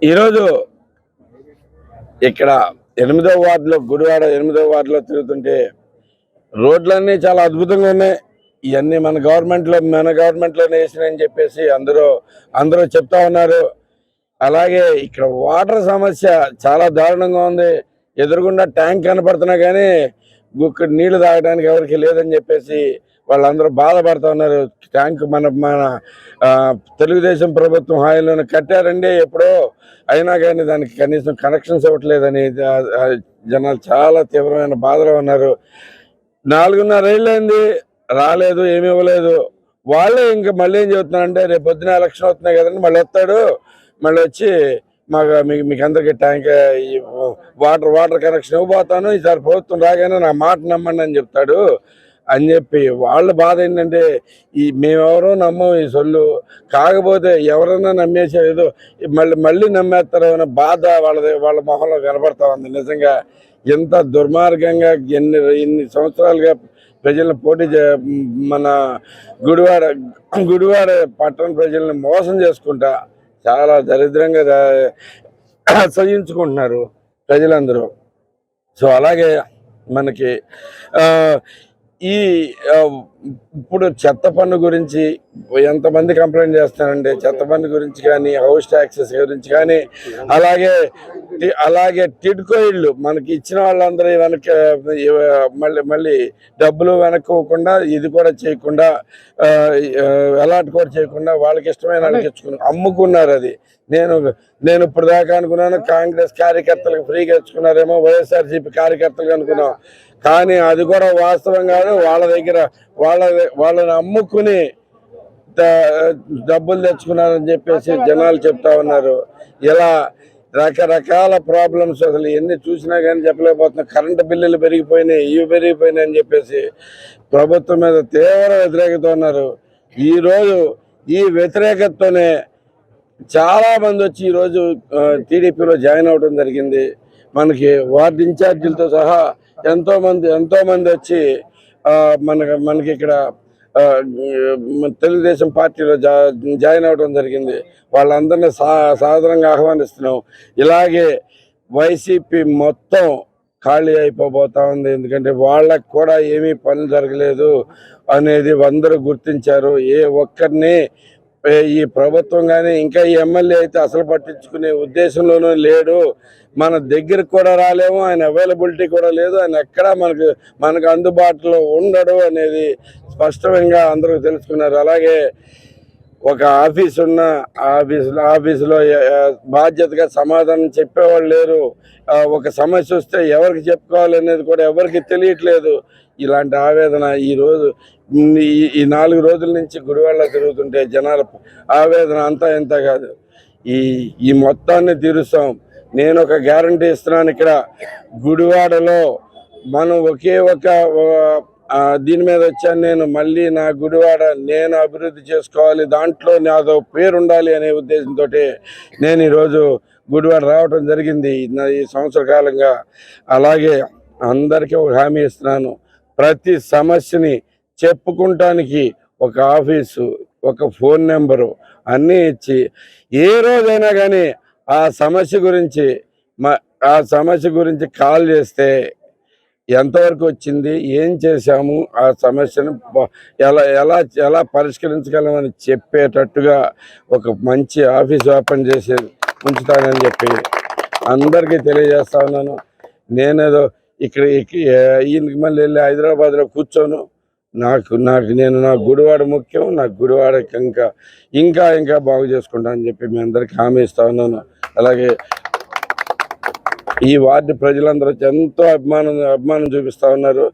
ఈరోజు ఇక్కడ 8వ వార్డులో గుడివాడ 8వ వార్డులో తిరుగుతుంటే రోడ్లన్నీ చాలా అద్భుతంగా ఉన్నాయి. ఇవన్నీ మన గవర్నమెంట్లోనే వేసినాయని చెప్పేసి అందరూ చెప్తా ఉన్నారు. అలాగే ఇక్కడ వాటర్ సమస్య చాలా దారుణంగా ఉంది. ఎదురుగుండా ట్యాంక్ కనపడుతున్నా కానీ గుక్కడి నీళ్లు తాగడానికి ఎవరికి లేదని చెప్పేసి వాళ్ళందరూ బాధపడుతూ ఉన్నారు. ట్యాంక్ మన మన తెలుగుదేశం ప్రభుత్వం హాయిలోనే కట్టారండి ఎప్పుడో, అయినా కానీ దానికి కనీసం కనెక్షన్స్ ఇవ్వట్లేదని జనాలు చాలా తీవ్రమైన బాధలో ఉన్నారు. 4.5 ఏళ్ళు అయింది, రాలేదు, ఏమి ఇవ్వలేదు. వాళ్ళే ఇంకా మళ్ళీ ఏం చెబుతున్నారంటే రేపు పొద్దున ఎలక్షన్ అవుతున్నాయి కదండి, మళ్ళీ వస్తాడు, మళ్ళీ వచ్చి మీకు అందరికీ ట్యాంక్ వాటర్ కనెక్షన్ ఇవ్వబోతాను, ఈసారి ప్రభుత్వం రాగానే నా మాట నమ్మండి అని చెప్తాడు అని చెప్పి వాళ్ళ బాధ ఏంటంటే మేమెవరో నమ్మం ఈ సొల్లు, కాకపోతే ఎవరన్నా నమ్మేసేదో మళ్ళీ నమ్మేస్తారో అనే బాధ వాళ్ళ మొహంలో కనబడతా ఉంది. నిజంగా ఎంత దుర్మార్గంగా ఇన్ని సంవత్సరాలుగా ప్రజలను మన గుడివాడ పట్టణ ప్రజలను మోసం చేసుకుంటా చాలా దరిద్రంగా సహించుకుంటున్నారు ప్రజలందరూ. సో అలాగే మనకి ఇప్పుడు చెత్త పన్ను గురించి ఎంతమంది కంప్లైంట్ చేస్తారంటే, చెత్త పన్ను గురించి కానీ, హౌస్ ట్యాక్సెస్ గురించి కానీ, అలాగే టిడ్కో ఇళ్ళు మనకి ఇచ్చిన వాళ్ళందరూ వెనక్కి మళ్ళీ డబ్బులు వెనక్కోకుండా, ఇది కూడా చేయకుండా, అలాట్ కూడా చేయకుండా వాళ్ళకి ఇష్టమైన వాళ్ళకి ఇచ్చుకుని అమ్ముకున్నారు. అది నేను ఇప్పుడు దాకా అనుకున్నాను కాంగ్రెస్ కార్యకర్తలకు ఫ్రీగా ఇచ్చుకున్నారేమో, వైఎస్ఆర్సీపీ కార్యకర్తలకు అనుకున్నాం. కానీ అది కూడా వాస్తవం కాదు. వాళ్ళని అమ్ముకుని డబ్బులు తెచ్చుకున్నారని చెప్పేసి జనాలు చెప్తా ఉన్నారు. ఇలా రకరకాల ప్రాబ్లమ్స్ అసలు ఎన్ని చూసినా కానీ చెప్పలేకపోతున్నాం. కరెంటు బిల్లులు పెరిగిపోయినాయి, ఇవి పెరిగిపోయినాయి అని చెప్పేసి ప్రభుత్వం మీద తీవ్ర వ్యతిరేకత ఉన్నారు. ఈరోజు ఈ వ్యతిరేకతతోనే చాలా మంది వచ్చి ఈరోజు టీడీపీలో జాయిన్ అవ్వడం జరిగింది. మనకి వార్డు ఇన్ఛార్జీలతో సహా ఎంతో మంది వచ్చి మనకి ఇక్కడ తెలుగుదేశం పార్టీలో జాయిన్ అవ్వడం జరిగింది. వాళ్ళందరినీ సాదరంగా ఆహ్వానిస్తున్నాం. ఇలాగే వైసీపీ మొత్తం ఖాళీ అయిపోబోతా ఉంది. ఎందుకంటే వాళ్ళకు కూడా ఏమీ పనులు జరగలేదు అనేది అందరూ గుర్తించారు. ఏ ఒక్కరిని ఈ ప్రభుత్వం కానీ ఇంకా ఈ ఎమ్మెల్యే అయితే అసలు పట్టించుకునే ఉద్దేశంలోనూ లేడు. మన దగ్గరకు కూడా రాలేము, ఆయన అవైలబిలిటీ కూడా లేదు, ఆయన ఎక్కడా మనకు అందుబాటులో ఉండడు అనేది స్పష్టంగా అందరూ తెలుసుకున్నారు. అలాగే ఒక ఆఫీస్ ఉన్న ఆఫీసులో బాధ్యతగా సమాధానం చెప్పేవాళ్ళు లేరు. ఒక సమస్య వస్తే ఎవరికి చెప్పుకోవాలి అనేది కూడా ఎవరికి తెలియట్లేదు. ఇలాంటి ఆవేదన ఈరోజు ఈ 4 రోజుల నుంచి గుడివాడలో తిరుగుతుంటే జనాల ఆవేదన అంతా ఇంత కాదు. ఈ మొత్తాన్ని తీరుస్తాం. నేను ఒక గ్యారంటీ ఇస్తున్నాను. ఇక్కడ గుడివాడలో మనం ఒకే ఒక దీని మీద వచ్చాను. నేను మళ్ళీ నా గుడివాడ నేను అభివృద్ధి చేసుకోవాలి, దాంట్లో నాదో పేరు ఉండాలి అనే ఉద్దేశంతో నేను ఈరోజు గుడివాడ రావడం జరిగింది ఈ సంవత్సర కాలంగా. అలాగే అందరికీ ఒక హామీ ఇస్తున్నాను, ప్రతి సమస్యని చెప్పుకుంటానికి ఒక ఆఫీసు, ఒక ఫోన్ నెంబరు అన్నీ ఇచ్చి ఏ రోజైనా కానీ ఆ సమస్య గురించి కాల్ చేస్తే ఎంతవరకు వచ్చింది, ఏం చేశాము, ఆ సమస్యను ఎలా పరిష్కరించగలమని చెప్పేటట్టుగా ఒక మంచి ఆఫీస్ ఓపెన్ చేసి ఉంచుతానని చెప్పి అందరికీ తెలియజేస్తా ఉన్నాను. నేనేదో ఇక్కడ ఈయనకి మళ్ళీ వెళ్ళి హైదరాబాద్లో కూర్చోను. నేను నా గుడివాడ ముఖ్యం, నా గుడివాడ ఇంకా బాగు చేసుకుంటా అని చెప్పి మీ అందరికీ హామీ ఇస్తా ఉన్నాను. అలాగే ఈ వార్డు ప్రజలందరూ ఎంతో అభిమానం చూపిస్తూ ఉన్నారు.